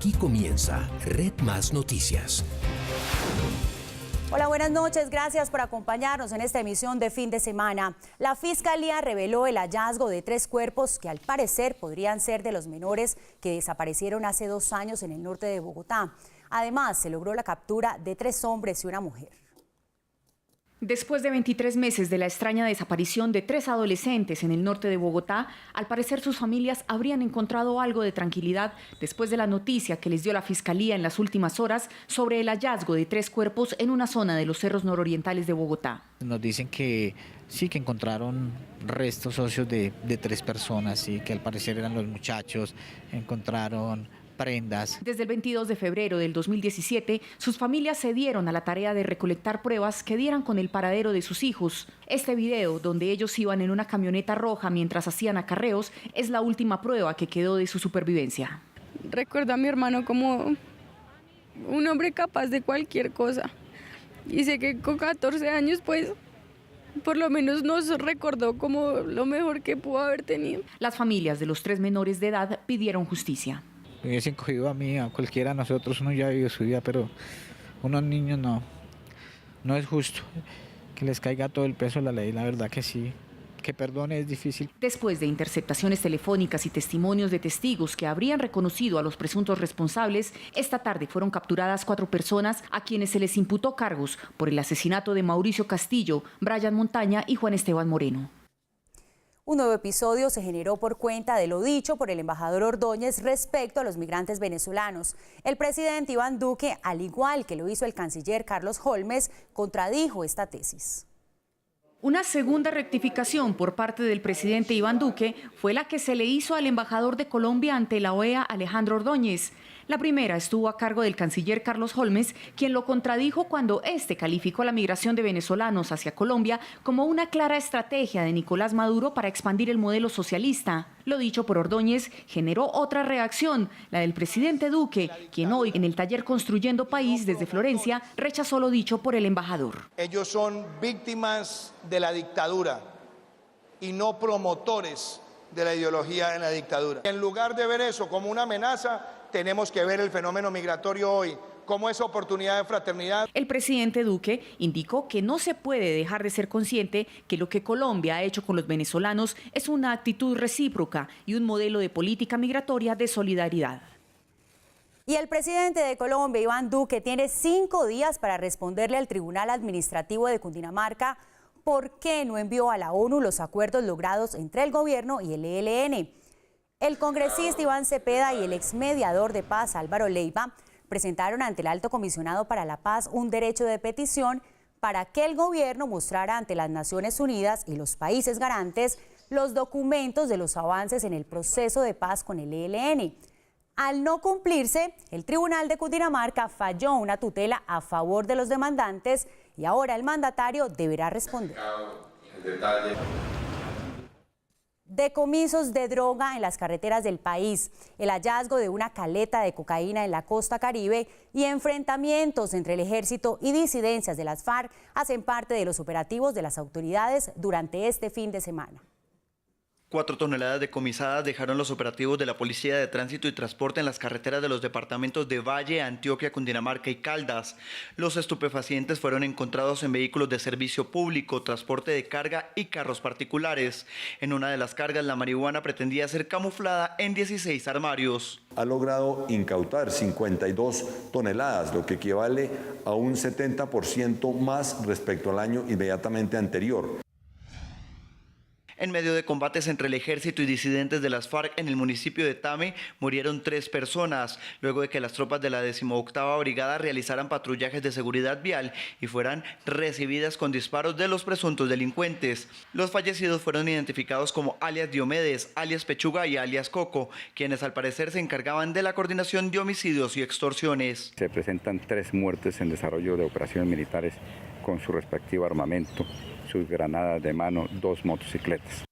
Aquí comienza Red Más Noticias. Hola, buenas noches. Gracias por acompañarnos en esta emisión de fin de semana. La Fiscalía reveló el hallazgo de 3 cuerpos que al parecer podrían ser de los menores que desaparecieron hace 2 años en el norte de Bogotá. Además, se logró la captura de 3 hombres y una mujer. Después de 23 meses de la extraña desaparición de 3 adolescentes en el norte de Bogotá, al parecer sus familias habrían encontrado algo de tranquilidad después de la noticia que les dio la Fiscalía en las últimas horas sobre el hallazgo de 3 cuerpos en una zona de los cerros nororientales de Bogotá. Nos dicen que sí, que encontraron restos óseos de 3 personas, sí, que al parecer eran los muchachos, encontraron prendas. Desde el 22 de febrero del 2017, sus familias se dieron a la tarea de recolectar pruebas que dieran con el paradero de sus hijos. Este video, donde ellos iban en una camioneta roja mientras hacían acarreos, es la última prueba que quedó de su supervivencia. Recuerdo a mi hermano como un hombre capaz de cualquier cosa. Y sé que con 14 años, pues, por lo menos nos recordó como lo mejor que pudo haber tenido. Las familias de los 3 menores de edad pidieron justicia. Me hubiesen cogido a mí, a cualquiera de nosotros, uno ya vivió su vida, pero unos niños no es justo que les caiga todo el peso de la ley, la verdad que sí, que perdone es difícil. Después de interceptaciones telefónicas y testimonios de testigos que habrían reconocido a los presuntos responsables, esta tarde fueron capturadas 4 personas a quienes se les imputó cargos por el asesinato de Mauricio Castillo, Brian Montaña y Juan Esteban Moreno. Un nuevo episodio se generó por cuenta de lo dicho por el embajador Ordóñez respecto a los migrantes venezolanos. El presidente Iván Duque, al igual que lo hizo el canciller Carlos Holmes, contradijo esta tesis. Una segunda rectificación por parte del presidente Iván Duque fue la que se le hizo al embajador de Colombia ante la OEA, Alejandro Ordóñez. La primera estuvo a cargo del canciller Carlos Holmes, quien lo contradijo cuando este calificó la migración de venezolanos hacia Colombia como una clara estrategia de Nicolás Maduro para expandir el modelo socialista. Lo dicho por Ordóñez generó otra reacción, la del presidente Duque, quien hoy en el taller Construyendo País desde Florencia rechazó lo dicho por el embajador. Ellos son víctimas de la dictadura y no promotores de la ideología de la dictadura. En lugar de ver eso como una amenaza, tenemos que ver el fenómeno migratorio hoy como esa oportunidad de fraternidad. El presidente Duque indicó que no se puede dejar de ser consciente que lo que Colombia ha hecho con los venezolanos es una actitud recíproca y un modelo de política migratoria de solidaridad. Y el presidente de Colombia, Iván Duque, tiene 5 días para responderle al Tribunal Administrativo de Cundinamarca por qué no envió a la ONU los acuerdos logrados entre el gobierno y el ELN. El congresista Iván Cepeda y el exmediador de paz Álvaro Leiva presentaron ante el Alto Comisionado para la Paz un derecho de petición para que el gobierno mostrara ante las Naciones Unidas y los países garantes los documentos de los avances en el proceso de paz con el ELN. Al no cumplirse, el Tribunal de Cundinamarca falló una tutela a favor de los demandantes y ahora el mandatario deberá responder. Decomisos de droga en las carreteras del país, el hallazgo de una caleta de cocaína en la costa Caribe y enfrentamientos entre el ejército y disidencias de las FARC hacen parte de los operativos de las autoridades durante este fin de semana. 4 toneladas decomisadas dejaron los operativos de la Policía de Tránsito y Transporte en las carreteras de los departamentos de Valle, Antioquia, Cundinamarca y Caldas. Los estupefacientes fueron encontrados en vehículos de servicio público, transporte de carga y carros particulares. En una de las cargas, la marihuana pretendía ser camuflada en 16 armarios. Ha logrado incautar 52 toneladas, lo que equivale a un 70% más respecto al año inmediatamente anterior. En medio de combates entre el ejército y disidentes de las FARC en el municipio de Tame, murieron 3 personas, luego de que las tropas de la 18ª Brigada realizaran patrullajes de seguridad vial y fueran recibidas con disparos de los presuntos delincuentes. Los fallecidos fueron identificados como alias Diomedes, alias Pechuga y alias Coco, quienes al parecer se encargaban de la coordinación de homicidios y extorsiones. Se presentan 3 muertes en desarrollo de operaciones militares con su respectivo armamento, sus granadas de mano, 2 motocicletas.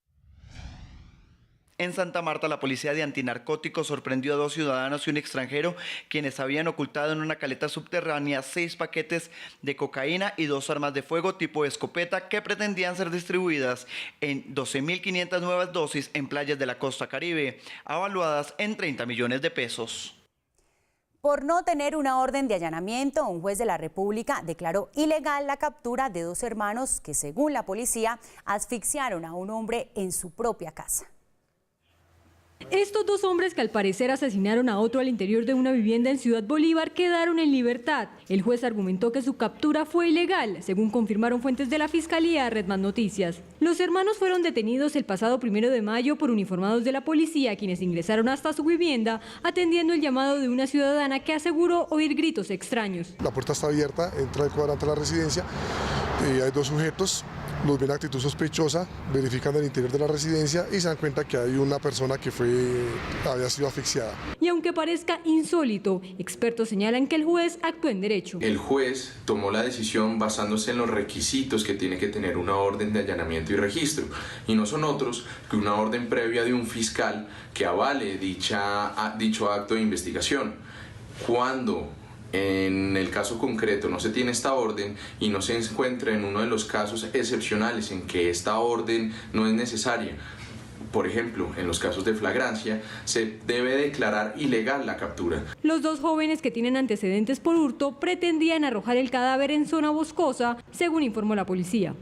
En Santa Marta, la policía de antinarcóticos sorprendió a 2 ciudadanos y un extranjero, quienes habían ocultado en una caleta subterránea 6 paquetes de cocaína y 2 armas de fuego tipo escopeta que pretendían ser distribuidas en 12.500 nuevas dosis en playas de la costa Caribe, avaluadas en 30 millones de pesos. Por no tener una orden de allanamiento, un juez de la República declaró ilegal la captura de dos hermanos que, según la policía, asfixiaron a un hombre en su propia casa. Estos dos hombres, que al parecer asesinaron a otro al interior de una vivienda en Ciudad Bolívar, quedaron en libertad. El juez argumentó que su captura fue ilegal, según confirmaron fuentes de la Fiscalía a Red Más Noticias. Los hermanos fueron detenidos el pasado 1 de mayo por uniformados de la policía, quienes ingresaron hasta su vivienda atendiendo el llamado de una ciudadana que aseguró oír gritos extraños. La puerta está abierta, entra el cuadrante a la residencia y hay dos sujetos. Los ven actitud sospechosa, verifican el interior de la residencia y se dan cuenta que hay una persona que había sido asfixiada. Y aunque parezca insólito, expertos señalan que el juez actuó en derecho. El juez tomó la decisión basándose en los requisitos que tiene que tener una orden de allanamiento y registro, y no son otros que una orden previa de un fiscal que avale dicho acto de investigación. Cuando en el caso concreto no se tiene esta orden y no se encuentra en uno de los casos excepcionales en que esta orden no es necesaria, por ejemplo, en los casos de flagrancia, se debe declarar ilegal la captura. Los dos jóvenes, que tienen antecedentes por hurto, pretendían arrojar el cadáver en zona boscosa, según informó la policía.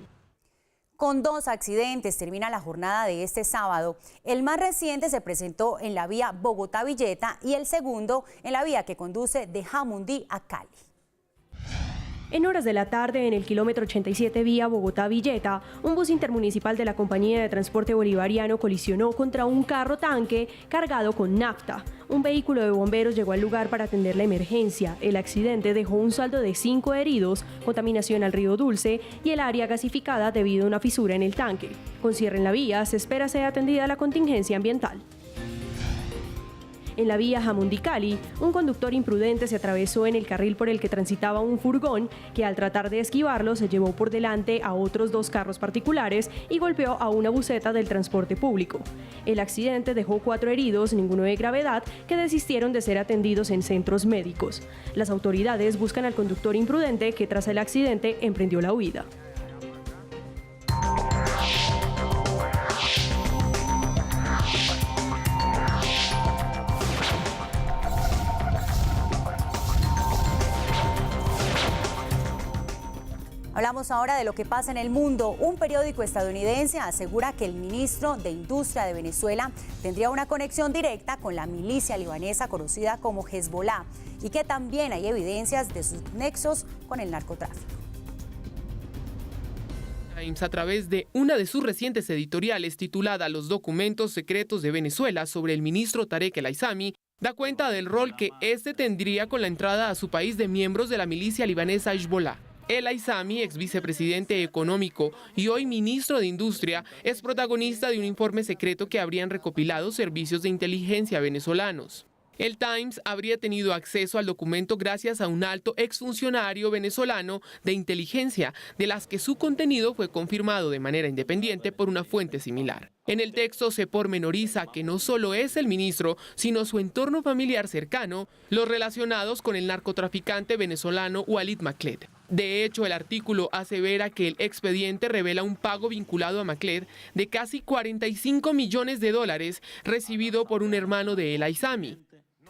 Con 2 accidentes termina la jornada de este sábado. El más reciente se presentó en la vía Bogotá-Villeta y el segundo en la vía que conduce de Jamundí a Cali. En horas de la tarde, en el kilómetro 87 vía Bogotá-Villeta, un bus intermunicipal de la Compañía de Transporte Bolivariano colisionó contra un carro tanque cargado con nafta. Un vehículo de bomberos llegó al lugar para atender la emergencia. El accidente dejó un saldo de 5 heridos, contaminación al río Dulce y el área gasificada debido a una fisura en el tanque. Con cierre en la vía, se espera sea atendida la contingencia ambiental. En la vía Jamundí-Cali, un conductor imprudente se atravesó en el carril por el que transitaba un furgón que, al tratar de esquivarlo, se llevó por delante a otros 2 carros particulares y golpeó a una buseta del transporte público. El accidente dejó 4 heridos, ninguno de gravedad, que desistieron de ser atendidos en centros médicos. Las autoridades buscan al conductor imprudente que, tras el accidente, emprendió la huida. Hablamos ahora de lo que pasa en el mundo. Un periódico estadounidense asegura que el ministro de Industria de Venezuela tendría una conexión directa con la milicia libanesa conocida como Hezbollah y que también hay evidencias de sus nexos con el narcotráfico. Times, a través de una de sus recientes editoriales titulada Los documentos secretos de Venezuela sobre el ministro Tarek El Aissami, da cuenta del rol que este tendría con la entrada a su país de miembros de la milicia libanesa Hezbollah. El Aissami, ex vicepresidente económico y hoy ministro de Industria, es protagonista de un informe secreto que habrían recopilado servicios de inteligencia venezolanos. El Times habría tenido acceso al documento gracias a un alto exfuncionario venezolano de inteligencia, de las que su contenido fue confirmado de manera independiente por una fuente similar. En el texto se pormenoriza que no solo es el ministro, sino su entorno familiar cercano, los relacionados con el narcotraficante venezolano Walid Macled. De hecho, el artículo asevera que el expediente revela un pago vinculado a Macled de casi $45 millones recibido por un hermano de El Aissami.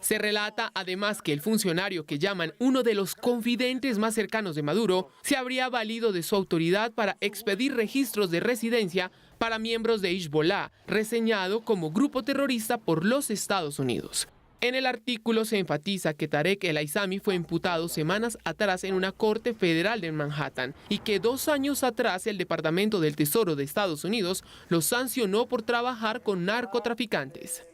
Se relata además que el funcionario, que llaman uno de los confidentes más cercanos de Maduro, se habría valido de su autoridad para expedir registros de residencia para miembros de Hezbollah, reseñado como grupo terrorista por los Estados Unidos. En el artículo se enfatiza que Tarek El Aissami fue imputado semanas atrás en una corte federal de Manhattan y que 2 años atrás el Departamento del Tesoro de Estados Unidos lo sancionó por trabajar con narcotraficantes.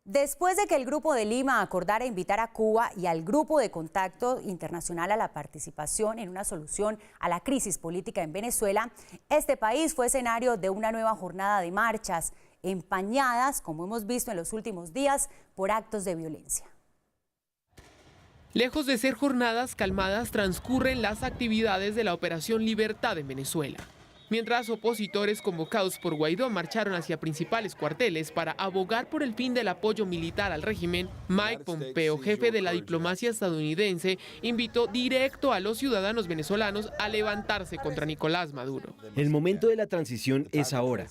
Después de que el Grupo de Lima acordara invitar a Cuba y al Grupo de Contacto Internacional a la participación en una solución a la crisis política en Venezuela, este país fue escenario de una nueva jornada de marchas, empañadas, como hemos visto en los últimos días, por actos de violencia. Lejos de ser jornadas calmadas, transcurren las actividades de la Operación Libertad en Venezuela. mientras opositores convocados por Guaidó marcharon hacia principales cuarteles para abogar por el fin del apoyo militar al régimen. Mike Pompeo, jefe de la diplomacia estadounidense, invitó directo a los ciudadanos venezolanos a levantarse contra Nicolás Maduro. El momento de la transición es ahora.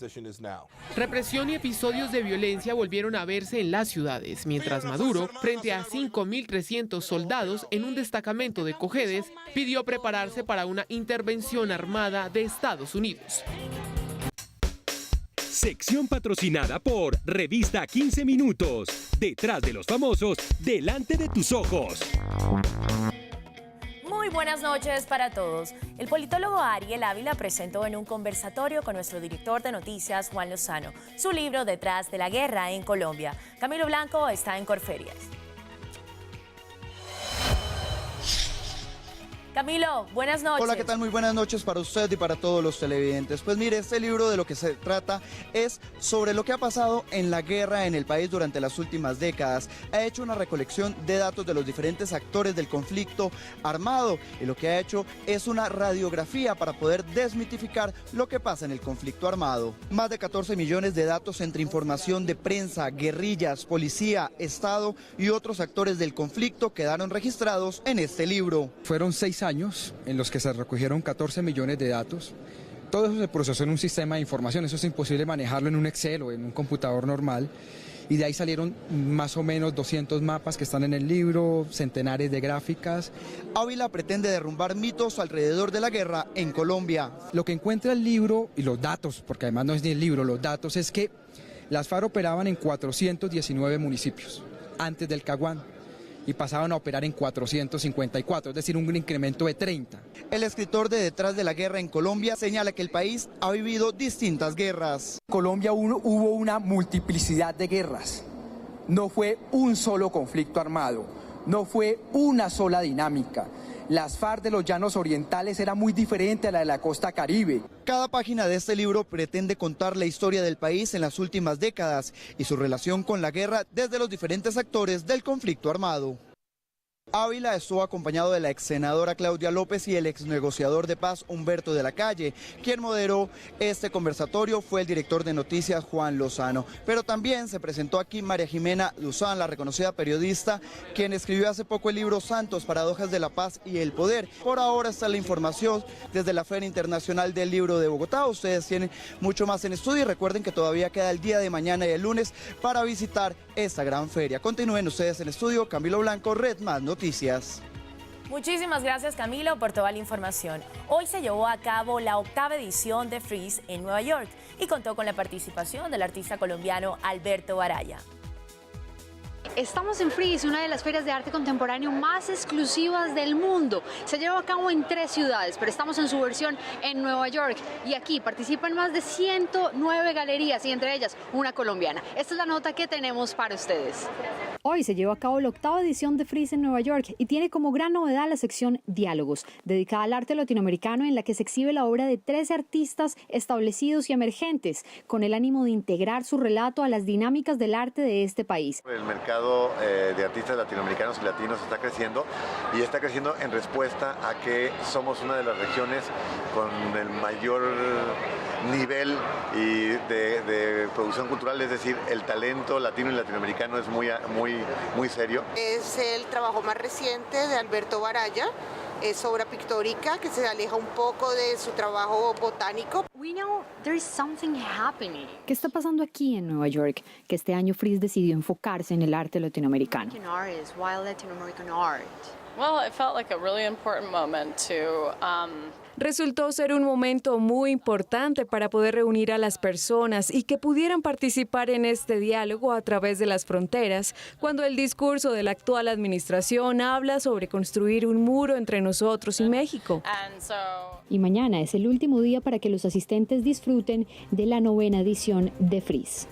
Represión y episodios de violencia volvieron a verse en las ciudades, mientras Maduro, frente a 5.300 soldados en un destacamento de Cojedes, pidió prepararse para una intervención armada de Estados Unidos. Sección patrocinada por Revista 15 Minutos. Detrás de los famosos, delante de tus ojos. Muy buenas noches para todos. El politólogo Ariel Ávila presentó en un conversatorio con nuestro director de noticias, Juan Lozano, su libro Detrás de la guerra en Colombia. Camilo Blanco está en Corferias. Camilo, buenas noches. Hola, ¿qué tal? Muy buenas noches para usted y para todos los televidentes. Pues mire, este libro de lo que se trata es sobre lo que ha pasado en la guerra en el país durante las últimas décadas. Ha hecho una recolección de datos de los diferentes actores del conflicto armado y lo que ha hecho es una radiografía para poder desmitificar lo que pasa en el conflicto armado. Más de 14 millones de datos entre información de prensa, guerrillas, policía, Estado y otros actores del conflicto quedaron registrados en este libro. Fueron 6 años en los que se recogieron 14 millones de datos. Todo eso se procesó en un sistema de información, eso es imposible manejarlo en un Excel o en un computador normal. Y de ahí salieron más o menos 200 mapas que están en el libro, centenares de gráficas. Ávila pretende derrumbar mitos alrededor de la guerra en Colombia. Lo que encuentra el libro y los datos, porque además no es ni el libro, los datos es que las FARC operaban en 419 municipios antes del Caguán y pasaban a operar en 454, es decir, un incremento de 30. El escritor de Detrás de la guerra en Colombia señala que el país ha vivido distintas guerras. Colombia hubo una multiplicidad de guerras, no fue un solo conflicto armado, no fue una sola dinámica. Las FARC de los llanos orientales era muy diferente a la de la costa caribe. Cada página de este libro pretende contar la historia del país en las últimas décadas y su relación con la guerra desde los diferentes actores del conflicto armado. Ávila estuvo acompañado de la ex senadora Claudia López y el ex negociador de paz Humberto de la Calle. Quien moderó este conversatorio fue el director de noticias Juan Lozano. Pero también se presentó aquí María Jimena Duzán, la reconocida periodista, quien escribió hace poco el libro Santos, Paradojas de la Paz y el Poder. Por ahora está la información desde la Feria Internacional del Libro de Bogotá. Ustedes tienen mucho más en estudio y recuerden que todavía queda el día de mañana y el lunes para visitar esta gran feria. Continúen ustedes en estudio. Camilo Blanco, Red Más Noticias. Muchísimas gracias, Camilo, por toda la información. Hoy se llevó a cabo la 8ª edición de Freeze en Nueva York y contó con la participación del artista colombiano Alberto Baraya. Estamos en Freeze, una de las ferias de arte contemporáneo más exclusivas del mundo. Se lleva a cabo en 3 ciudades, pero estamos en su versión en Nueva York. Y aquí participan más de 109 galerías y entre ellas una colombiana. Esta es la nota que tenemos para ustedes. Hoy se llevó a cabo la 8ª edición de Freeze en Nueva York y tiene como gran novedad la sección Diálogos, dedicada al arte latinoamericano, en la que se exhibe la obra de 13 artistas establecidos y emergentes, con el ánimo de integrar su relato a las dinámicas del arte de este país. El mercado de artistas latinoamericanos y latinos está creciendo y está creciendo en respuesta a que somos una de las regiones con el mayor nivel y de producción cultural, es decir, el talento latino y latinoamericano es muy serio. Es el trabajo más reciente de Alberto Baraya. Es obra pictórica que se aleja un poco de su trabajo botánico. ¿Qué está pasando aquí en Nueva York? Que este año Freeze decidió enfocarse en el arte latinoamericano. Resultó ser un momento muy importante para poder reunir a las personas y que pudieran participar en este diálogo a través de las fronteras, cuando el discurso de la actual administración habla sobre construir un muro entre nosotros y México. Y mañana es el último día para que los asistentes disfruten de la 9ª edición de Freeze.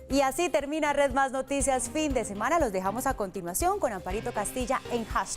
Y así termina Red Más Noticias fin de semana. Los dejamos a continuación con Amparito Castilla en Hashtag.